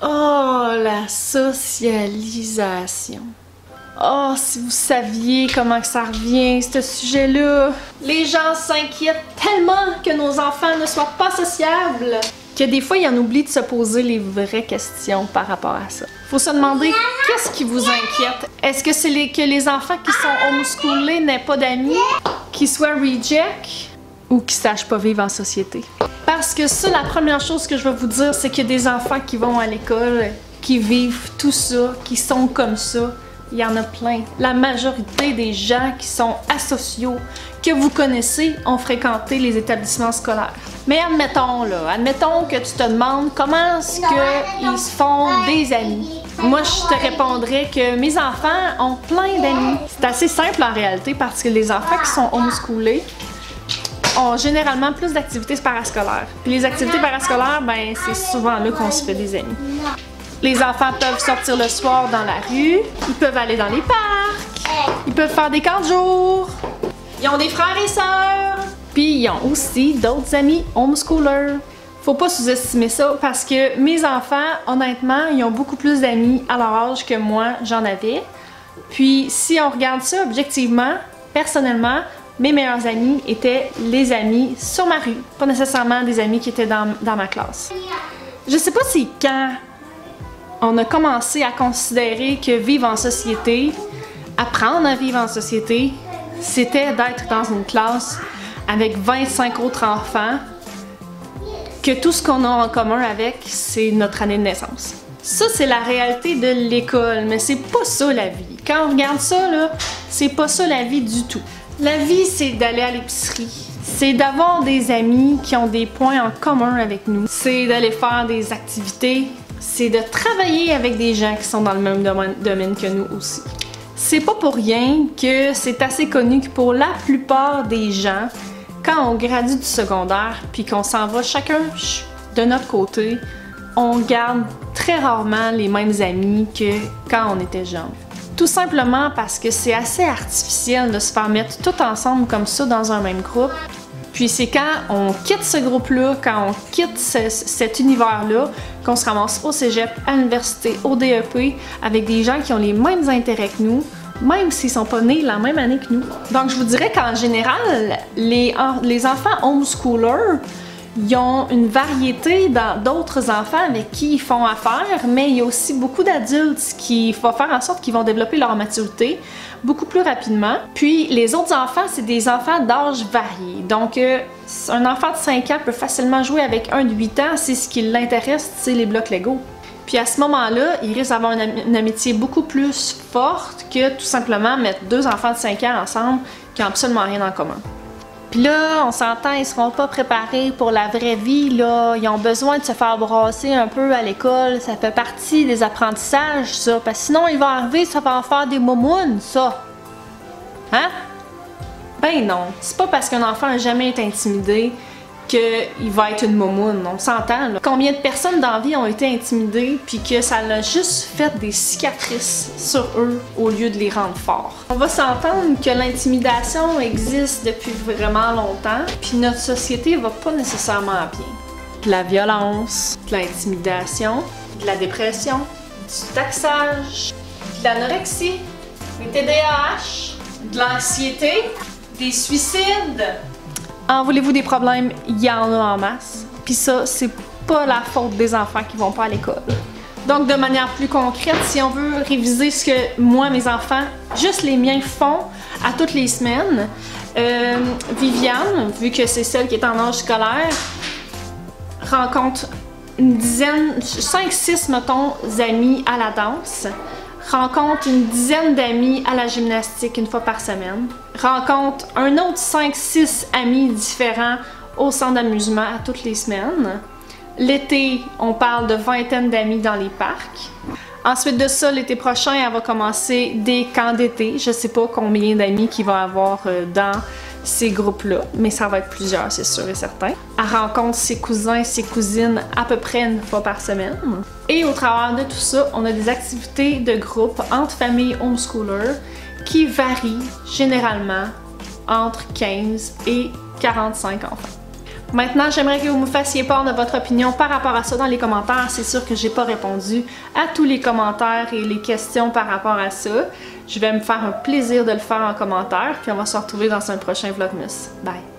Oh, la socialisation. Oh, si vous saviez comment que ça revient, ce sujet-là. Les gens s'inquiètent tellement que nos enfants ne soient pas sociables que des fois, ils en oublient de se poser les vraies questions par rapport à ça. Faut se demander, qu'est-ce qui vous inquiète? Est-ce que c'est que les enfants qui sont homeschoolés n'aient pas d'amis, qu'ils soient reject ou qu'ils sachent pas vivre en société? Parce que ça, la première chose que je vais vous dire, c'est qu'il y a des enfants qui vont à l'école, qui vivent tout ça, qui sont comme ça. Il y en a plein. La majorité des gens qui sont asociaux, que vous connaissez, ont fréquenté les établissements scolaires. Mais admettons que tu te demandes comment est-ce qu'ils se font des amis. Moi, je te répondrais que mes enfants ont plein d'amis. C'est assez simple en réalité parce que les enfants qui sont homeschoolés ont généralement plus d'activités parascolaires. Puis les activités parascolaires, ben c'est souvent là qu'on se fait des amis. Les enfants peuvent sortir le soir dans la rue, ils peuvent aller dans les parcs, ils peuvent faire des camps de jour, ils ont des frères et sœurs, puis ils ont aussi d'autres amis homeschoolers. Faut pas sous-estimer ça parce que mes enfants, honnêtement, ils ont beaucoup plus d'amis à leur âge que moi, j'en avais. Puis si on regarde ça objectivement, personnellement, mes meilleurs amis étaient les amis sur ma rue, pas nécessairement des amis qui étaient dans ma classe. Je sais pas c'est quand on a commencé à considérer que vivre en société, apprendre à vivre en société, c'était d'être dans une classe avec 25 autres enfants, que tout ce qu'on a en commun avec, c'est notre année de naissance. Ça, c'est la réalité de l'école, mais c'est pas ça la vie. Quand on regarde ça, là, c'est pas ça la vie du tout. La vie, c'est d'aller à l'épicerie. C'est d'avoir des amis qui ont des points en commun avec nous. C'est d'aller faire des activités. C'est de travailler avec des gens qui sont dans le même domaine que nous aussi. C'est pas pour rien que c'est assez connu que pour la plupart des gens, quand on gradue du secondaire puis qu'on s'en va chacun de notre côté, on garde très rarement les mêmes amis que quand on était jeune. Tout simplement parce que c'est assez artificiel de se faire mettre tout ensemble comme ça dans un même groupe. Puis c'est quand on quitte ce groupe-là, quand on quitte cet univers-là, qu'on se ramasse au cégep, à l'université, au DEP, avec des gens qui ont les mêmes intérêts que nous, même s'ils sont pas nés la même année que nous. Donc je vous dirais qu'en général, les enfants homeschoolers, ils ont une variété d'autres enfants avec qui ils font affaire, mais il y a aussi beaucoup d'adultes qui vont faire en sorte qu'ils vont développer leur maturité beaucoup plus rapidement. Puis les autres enfants, c'est des enfants d'âge varié. Donc un enfant de 5 ans peut facilement jouer avec un de 8 ans si ce qui l'intéresse, c'est les blocs Lego. Puis à ce moment-là, il risque d'avoir une amitié beaucoup plus forte que tout simplement mettre deux enfants de 5 ans ensemble qui n'ont absolument rien en commun. Puis là, on s'entend, ils seront pas préparés pour la vraie vie, là. Ils ont besoin de se faire brasser un peu à l'école. Ça fait partie des apprentissages, ça. Parce que sinon, il va arriver, ça va en faire des momounes, ça. Hein? Ben non. C'est pas parce qu'un enfant n'a jamais été intimidé qu'il va être une momoune. On s'entend, là. Combien de personnes dans la vie ont été intimidées puis que ça a juste fait des cicatrices sur eux au lieu de les rendre forts. On va s'entendre que l'intimidation existe depuis vraiment longtemps puis notre société va pas nécessairement bien. De la violence, de l'intimidation, de la dépression, du taxage, de l'anorexie, des TDAH, de l'anxiété, des suicides. En voulez-vous des problèmes? Il y en a en masse. Puis ça, c'est pas la faute des enfants qui vont pas à l'école. Donc, de manière plus concrète, si on veut réviser ce que moi, mes enfants, juste les miens font à toutes les semaines, Viviane, vu que c'est celle qui est en âge scolaire, rencontre une dizaine, 5-6, mettons, amis à la danse, rencontre une dizaine d'amis à la gymnastique une fois par semaine, rencontre un autre 5-6 amis différents au centre d'amusement à toutes les semaines. L'été, on parle de vingtaine d'amis dans les parcs. Ensuite de ça, l'été prochain, elle va commencer des camps d'été. Je sais pas combien d'amis qu'il va avoir dans ces groupes-là, mais ça va être plusieurs, c'est sûr et certain. Elle rencontre ses cousins, ses cousines à peu près une fois par semaine. Et au travers de tout ça, on a des activités de groupe entre familles homeschoolers qui varient généralement entre 15 et 45 enfants. Maintenant, j'aimerais que vous me fassiez part de votre opinion par rapport à ça dans les commentaires. C'est sûr que j'ai pas répondu à tous les commentaires et les questions par rapport à ça. Je vais me faire un plaisir de le faire en commentaire, puis on va se retrouver dans un prochain Vlogmas. Bye!